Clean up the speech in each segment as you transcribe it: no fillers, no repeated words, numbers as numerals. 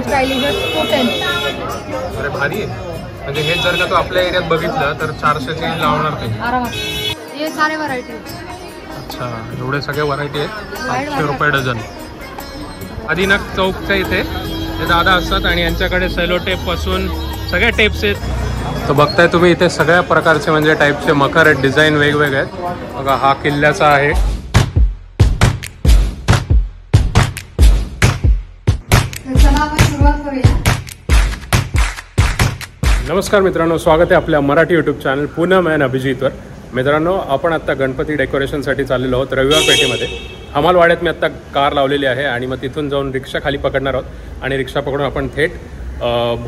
Stylish है 210. अरे भारी आहे. म्हणजे हे जर का तू आपल्या एरियात बघितलं तर 400ची लावणार ते आरामात. ये सारे व्हरायटी. अच्छा, एवढे सगळे व्हरायटी आहेत. 700 रुपये डझन. आदिनाथ चौकच्या इथे हे दादा असतात आणि यांच्याकडे सेलो टेप पासून सगळ्या टेप्स आहेत. तर बघताय तुम्ही इथे सगळ्या प्रकारचे म्हणजे टाईपचे मखर आहेत. डिझाईन वेगवेगळे आहेत. बघा हा किल्ल्याचा आहे. नमस्कार मित्रांनो, स्वागत आहे आपल्या Marathi YouTube channel Poonam and अभिजितवर. मित्रांनो, आपण आत्ता गणपती डेकोरेशनसाठी चाललेलो आहोत रविवार पेठेमध्ये. हमालवाड्यात मी आत्ता कार लावलेली आहे आणि मग तिथून जाऊन रिक्षा खाली पकडणार आहोत आणि रिक्षा पकडून आपण थेट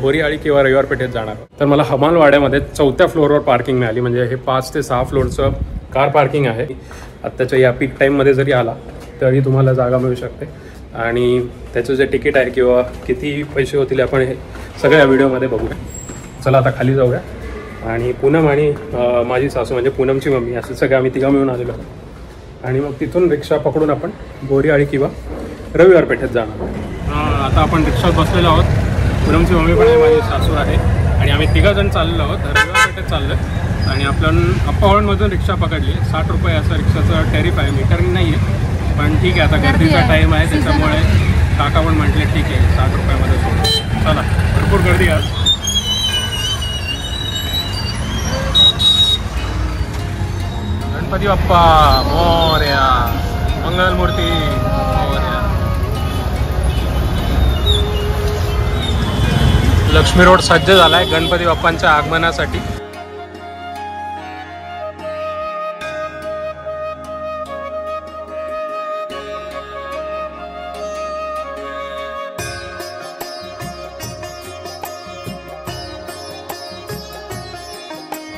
भोरीआळी किंवा रविवार पेठेत जाणार आहोत. तर मला हमालवाड्यामध्ये 4थ्या फ्लोअरवर पार्किंग मिळाली. म्हणजे हे 5 ते 6 फ्लोअरचं कार पार्किंग आहे. आत्ताच्या या पीक टाईममध्ये जरी आला तरी तुम्हाला जागा मिळू शकते आणि त्याचं जे तिकीट आहे किंवा किती पैसे होतील आपण हे सगळ्या व्हिडिओमध्ये बघूया. चला आता खाली जाऊया. आणि पूनम आणि माझी सासू म्हणजे पूनमची मम्मी असं सगळं आम्ही तिघं मिळून आलेलो आहोत आणि मग तिथून रिक्षा पकडून आपण भोरीआळी किंवा रविवार पेठेत जाणार. आता आपण रिक्षात बसलेलो आहोत. पूनमची मम्मी पण आहे, माझी सासू आहे आणि आम्ही तिघंजण चाललेलो आहोत. रविवार पेठेत चाललो आहे आणि आपण अप्पावळमधून रिक्षा पकडली. 60 रुपये असं रिक्षाचं टॅरिफ आहे. मीटरिंग नाही आहे पण ठीक आहे, आता गर्दीचा टाईम आहे त्याच्यामुळे काका पण म्हटले ठीक आहे 60 रुपयामध्ये सोडू. चला, भरपूर गर्दी आहे. गणपती बाप्पा मोरया, मंगलमूर्ती मोरया. लक्ष्मी रोड सज्ज झालाय गणपती बाप्पांच्या आगमनासाठी.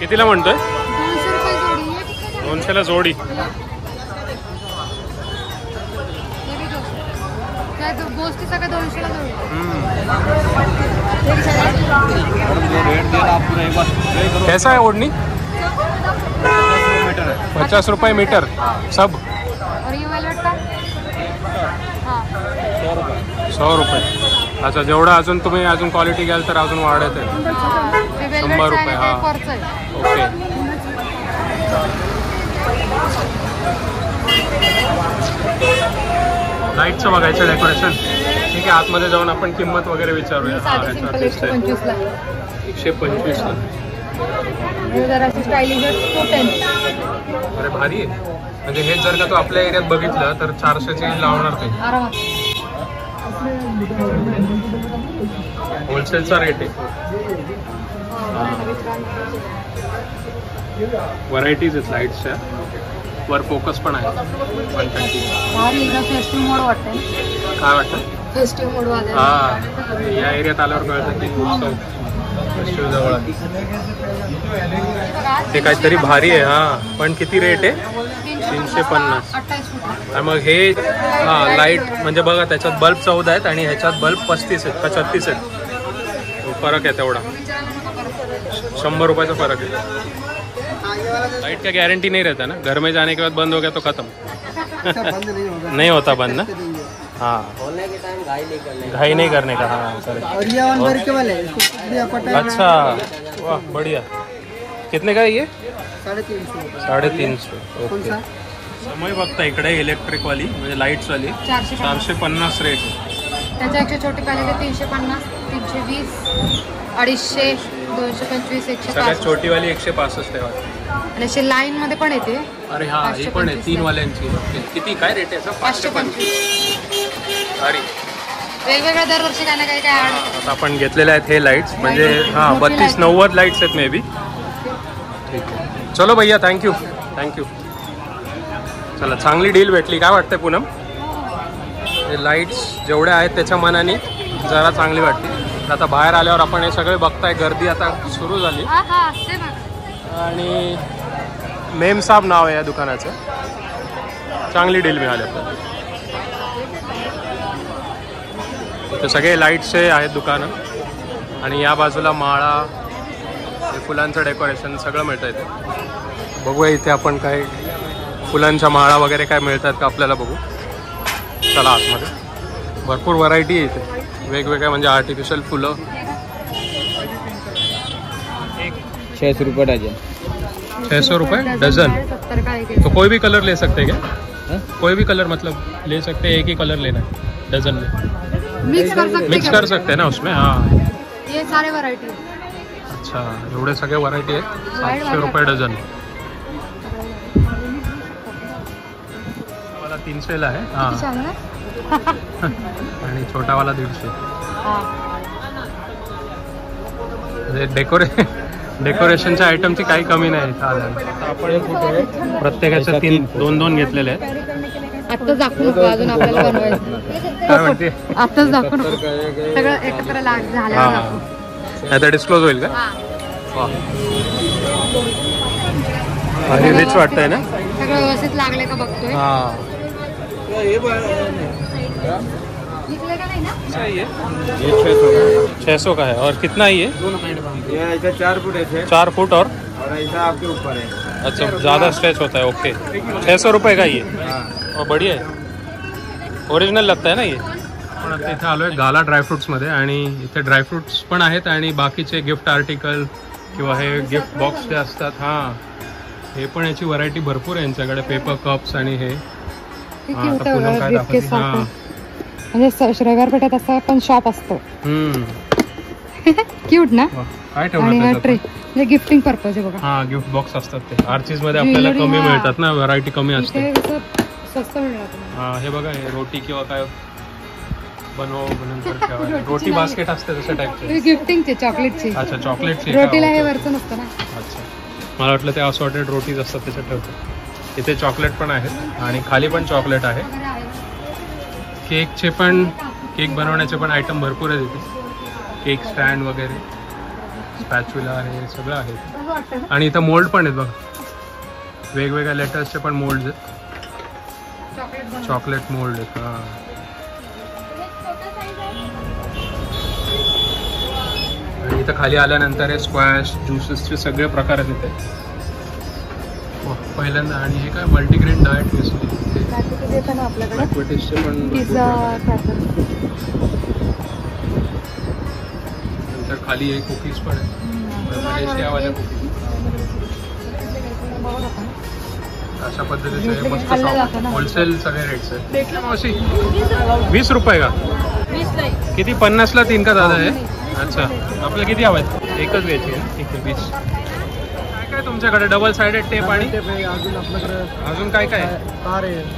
कितीला म्हणतोय? 200ला जोडी. गोष्टी सगळ्या 200ला जोडी. कैसा है ओढ़नी? 50 रुपये मीटर सब. और ये वेलवेट का 100 रुपये. अच्छा, जेवढा अजून तुम्ही अजून क्वालिटी घ्याल तर अजून वाढत आहे. 100 रुपये. हा, ओके. लाईटचं बघायचं डेकोरेशन. ठीक आहे, आतमध्ये जाऊन आपण किंमत वगैरे विचारूया. 125ला. 125ला. अरे भारी आहे. म्हणजे हे जर का तू आपल्या एरियात बघितलं तर 400ची लावणार ते आरामात. होलसेलचा रेट आहे. व्हरायटीज आहेत लाईट्सच्या. वर फोकस पण आहे. 120. फेस्टिव्ह मोड वाटतं. काय वाटतं? फेस्टिव्ह मोड वाले. हा, या एरियात आल्यावर कळतं की फेस्टिव्ह जवळ आहे. ते काहीतरी भारी आहे. हा, पण किती रेट आहे? 350. आणि मग हे हा लाईट म्हणजे बघा, त्याच्यात बल्ब 14 आहेत आणि ह्याच्यात बल्ब 35 आहेत का 36 आहेत. फरक आहे तेवढा. 100 रुपयाचा फरक है. लाइट का गारंटी नहीं रहता ना, घर में जाने के बाद बंद हो गया तो खत्म. नहीं होता बंद ना. हाँ, घाई नहीं करने का. हाँ, अच्छा, वाह बढ़िया. कितने का है ये? 350. ओके. समय बघता इकडे इलेक्ट्रिक वाली म्हणजे लाईट्स वाली 450 रेट. त्याच्यापेक्षा छोटी पाहिजे 350, 320, 250, 225, 105. सगळ्यात छोटी वाली 165 आहे. आणि अशी लाईन मध्ये पण येते. अरे हा, ही पण आहे 3 वाल्यांची. किती काय रेट आहे? 525. अरे वेगवेगळ्या दरवर्षी काय ना काही काय. आता आपण घेतलेले आहेत हे लाईट्स. म्हणजे हा 32-90 लाईट्स आहेत मे बी. ठीक आहे, चलो भैया, थँक्यू. चला, चांगली डील भेटली. काय वाटतंय पूनम? हे लाईट्स जेवढ्या आहेत त्याच्या मनाने जरा चांगली वाटते. आता बाहेर आल्यावर आपण हे सगळे बघताय, गर्दी आता सुरू झाली. आणि मेम साहेब नाव आहे या दुकानाचं. चांगली डील मिळाली आपल्याला. इथे सगळे लाईट्सचे आहेत दुकानं आणि या बाजूला माळा, फुलांचं डेकोरेशन सगळं मिळतं इथे. बघूया इथे आपण काय फुलांच्या माळा वगैरे काय मिळतात का आपल्याला बघू. चला आतमध्ये. भरपूर व्हरायटी आहे इथे. वेगवेगळ्या म्हणजे आर्टिफिशियल फुलं 600 रुपये डजन। 600 रुपये डजन। 70 का एक तो कोई भी कलर ले सकते हैं क्या? हाँ? कोई भी कलर मतलब ले सकते हैं, एक ही कलर लेना है डजन में? मिक्स कर सकते हैं ना उसमें। हाँ ये सारे वैरायटी अच्छा, एवढे सगळे व्हरायटी आहेत 700 रुपये डझन। वाला 300 ला आहे हां, छान ना आणि छोटावाला 150। हा डेकोरेशनच्या आयटमची काही कमी नाही इथं आल्यानंतर। आपण प्रत्येकाच्या 2-2 घेतलेले आहेत। आत्ताच दाखवू नको, अजून आपल्याला बनवायचं। काय म्हणते? आत्ताच दाखवू नको, सगळं एकत्र झाल्यावर दाखवू। आता डिस्क्लोज होईल का? हा वा, आणि रिच वाटतंय ना? सगळं व्यवस्थित लागले का बघतोय। हाँ निकले का नाही ना? ये 600 का है। और कितना है ये? ये ऐसा 4 फुट है 4 फुट और ऐसा आपके ऊपर है। अच्छा, ज़्यादा स्ट्रेच होता है। ओके 600 रुपये का ये। हाँ और बढ़िया आहे, ओरिजिनल लगता है ना ये। आपण आता इथे आलो आहे गाला ड्रायफ्रुट्समध्ये आणि इथे ड्रायफ्रुट्स पण आहेत आणि बाकीचे गिफ्ट आर्टिकल किंवा हे गिफ्ट बॉक्स जे असतात, हां हे पण याची व्हरायटी भरपूर आहे यांच्याकडे। पेपर कप्स आणि हे हां, आता पूनम काय दाखवते? हां म्हणजे श्रगारपेठात असं पण शॉप असतो। क्यूट ना? वा, काय आणि ठेवणार हा ट्रे त्याच्यात? म्हणजे गिफ्टिंग पर्पज आहे बघा। हां गिफ्ट बॉक्स असतात ते आर्चीज मध्ये आपल्याला Jewelry, कमी हां. मिळतात ना, व्हरायटी कमी असते। इथे कसं स्वस्त मिळणार तुम्हाला। हां हे बघा, हे रोटी किंवा काय बनवून ठेवायला रोटी बास्केट असते तशा टाईपचे। हे गिफ्टिंगचे चॉकलेटचे। अच्छा चॉकलेटची रोटीला हे वरचं नसतं ना। अच्छा, मला वाटलं ते असॉर्टेड रोटीज असतात त्याच्यात ठेवतात। इथे चॉकलेट पण आहेत आणि खाली पण चॉकलेट आहे। केकचे पण, केक बनवण्याचे पण आयटम भरपूर आहेत इथे। केक स्टँड वगैरे, स्पॅच्युला आहे, सगळं आहे। आणि इथं मोल्ड पण आहेत बघा, वेगवेगळ्या लेटर्सचे पण मोल्ड आहेत। चॉकलेट मोल्ड आहेत हां। आणि इथं खाली आल्यानंतर हे स्क्वॅश ज्युसेसचे सगळे प्रकार आहेत इथे पहिल्यांदा। आणि हे काय मल्टीग्रेन डाएट म्युस्ली, आपल्याकडे मॅक्विटिसचे पण पिझ्झा नंतर खाली हे कुकीज पण आहेत, मलेशियावाल्या कुकीज अशा पद्धतीचे हे मस्त होलसेल सगळे रेट्स आहेत। मावशी 20 रुपये का? किती? 50 ला 3 का दादा आहे? अच्छा, आपल्याला किती हवं आहेत? एकच घ्यायची आहे, ठीक आहे 20। काय काय तुमच्याकडे? डबल साइडेड टेप आणि अजून काय काय?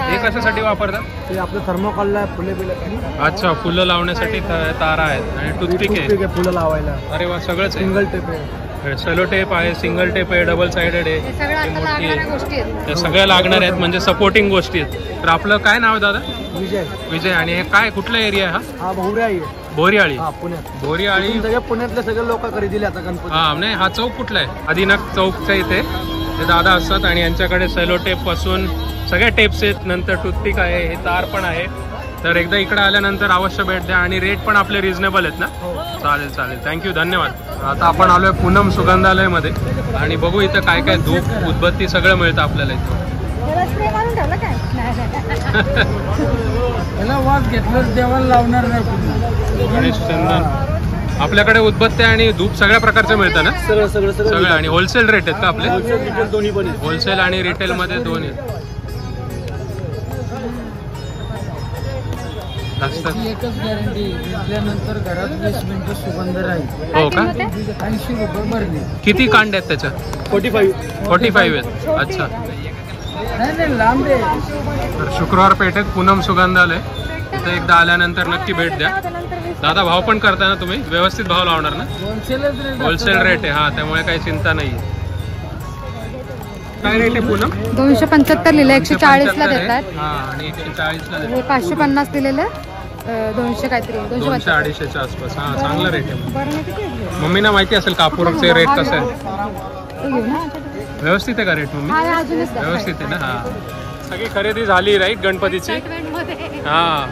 हे कशासाठी वापरतात? ते आपलं थर्मोकॉलला फुले बिले। अच्छा, फुलं लावण्यासाठी तारा आहेत आणि टूथपिक आहे फुलं लावायला। अरे वा, सगळंच आहे। सिंगल टेप आहे, सेलो टेप आहे, सिंगल टेप आहे, डबल साइडेड आहे, सगळं आता मोठी लागणाऱ्या आहे, गोष्टी आहेत। त्या सगळ्या लागणार आहेत म्हणजे सपोर्टिंग गोष्टी आहेत। तर आपलं काय नाव आहे दादा? विजय। विजय। आणि हे काय, कुठला एरिया आहे हा? हा भोवरे आहे, बोरीआळी। हा पुण्यात। बोरीआळी सगळे पुण्यातले सगळे लोक खरेदीले आता गणपती। हा नाही, हा चौक कुठला आहे? आदिनाथ चौकच्या इथे हे दादा असतात आणि यांच्याकडे सेलो टेप पासून सगळ्या टेप्स आहेत, नंतर टूथपिक आहे, हे तार पण आहे। तर एकदा इकडे आल्यानंतर अवश्य भेट द्या आणि रेट पण आपले रिझनेबल आहेत ना? चालेल चालेल, थँक्यू, धन्यवाद। आता आपण आलोय पूनम सुगंधालयमध्ये आणि बघू इथं काय काय धूप उदबत्ती सगळं मिळतं आपल्याला इथं। वास घेतलं देवाला लावणार नाही। गणेश चंदन आपल्याकडे उदबत्त्या आणि धूप सगळ्या प्रकारचे मिळतं ना? सगळं आणि होलसेल रेट आहेत का आपले? दोन्ही पण, होलसेल आणि रिटेल मध्ये दोन्ही असतात। एकच गॅरंटी, घेतल्यानंतर घरात 20 मिनिटं सुगंध राहील। हो का? 80 रुपये भरले। किती कांड आहेत त्याच्या? 45 आहेत। अच्छा, नाही लांब आहे। तर शुक्रवार पेठेत पूनम सुगंधालय, इथं एकदा आल्यानंतर नक्की भेट द्या। दादा भाव पण करता ना तुम्ही? व्यवस्थित भाव लावणार ना? होलसेल रेट आहे हा, त्यामुळे काही चिंता नाही। काय रेट आहे पूनम? 275 लिहिलं, 140 ला देतात। हा, आणि 140 ला हे 550 दिलेलं, 200 काहीतरी, 200-250च्या आसपास। हा, चांगला रेट आहे। मम्मीना माहिती असेल कापूरचे रेट कसं आहे? व्यवस्थित आहे का रेट मम्मी? व्यवस्थित आहे ना? हा, सगळी खरेदी झाली राईट गणपतीची? हा,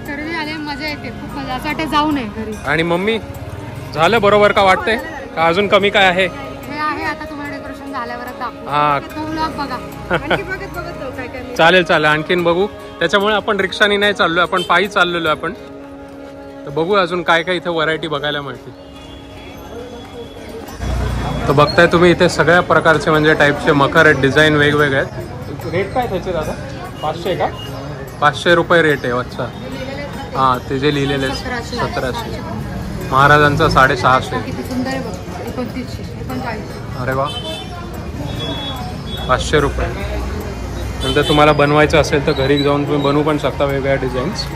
खरेदी झाली, मजा येते, खूप मजा, असं वाटतं जाऊ नये घरी। आणि मम्मी झालं बरोबर का वाटतंय का अजून कमी काय आहे? हे आहे, आता तुम्हाला डेकोरेशन झाल्यावरच दाखवू। हा, तो व्लॉग बघा, आणखी बघत जाऊ काय काय। चालेल चालेल, आणखीन बघू। त्याच्यामुळे आपण रिक्षाने नाही चाललोय, आपण पायी चाललेलो आपण। तर बघू अजून काय काय इथे व्हरायटी बघायला मिळते. तर बघताय तुम्ही इथे सगळ्या प्रकारचे म्हणजे टाईपचे मखर आहेत, डिझाईन वेगवेगळे आहेत. रेट काय त्याचे दादा? 500 का? 500 रुपये रेट आहे. अच्छा हां, ते जे लिहिलेले 1700. महाराजांचा 650. किती सुंदर आहे बघ. 39. अरे वा, 500 रुपये. नंतर तुम्हाला बनवायचं असेल तर घरी जाऊन तुम्ही बनवू पण शकता वेगवेगळ्या डिझाईन्स.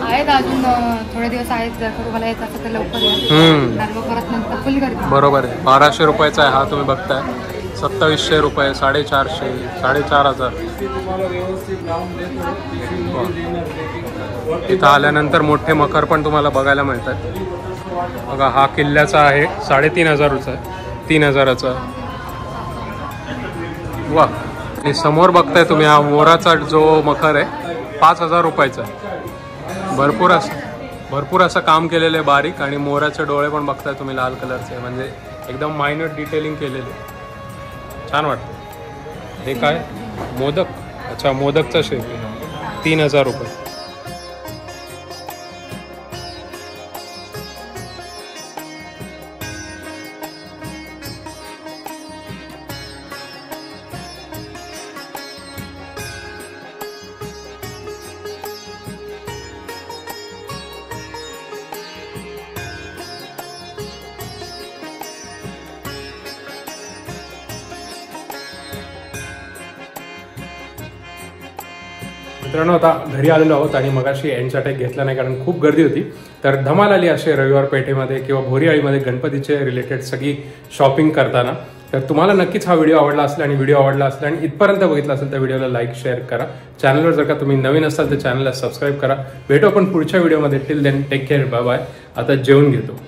आहेत अजून थोडे दिवस आहेत. जर का तुम्हाला यायचं असेल तर लवकर या. परत नंतर फुल गर्दी. बरोबर आहे. 1200 रुपयाचा आहे हा, तुम्ही बघताय. 2700 रुपये, 450, 4500. इथं आल्यानंतर मोठे मखर पण तुम्हाला बघायला मिळतात. बघा हा किल्ल्याचा आहे, 3500चा आहे, 3000चा. वा. आणि समोर बघताय तुम्ही हा मोराचा जो मखर आहे 5000 रुपयाचा आहे. भरपूर असं काम केलेलं आहे बारीक. आणि मोराचे डोळे पण बघताय तुम्ही लाल कलरचे, म्हणजे एकदम मायन्यूट डिटेलिंग केलेले. छान वाटतं. हे काय? मोदक. अच्छा, मोदकचा शेप. 3000 रुपये. मित्रांनो, आता घरी आलेलो आहोत आणि मगाशी एंडचा अटॅक घेतला नाही कारण खूप गर्दी होती. तर धमाल आली असे रविवार पेठेमध्ये किंवा भोरीआळीमध्ये गणपतीचे रिलेटेड सगळी शॉपिंग करताना. तर तुम्हाला नक्कीच हा व्हिडिओ आवडला असेल आणि व्हिडिओ आवडला असेल आणि इथपर्यंत बघितला असेल तर व्हिडिओला लाईक शेअर करा. चॅनलवर जर का तुम्ही नवीन असाल तर चॅनलला सबस्क्राईब करा. भेटू आपण पुढच्या व्हिडिओमध्ये. Till then take care, bye bye. आता जेवून घेतो.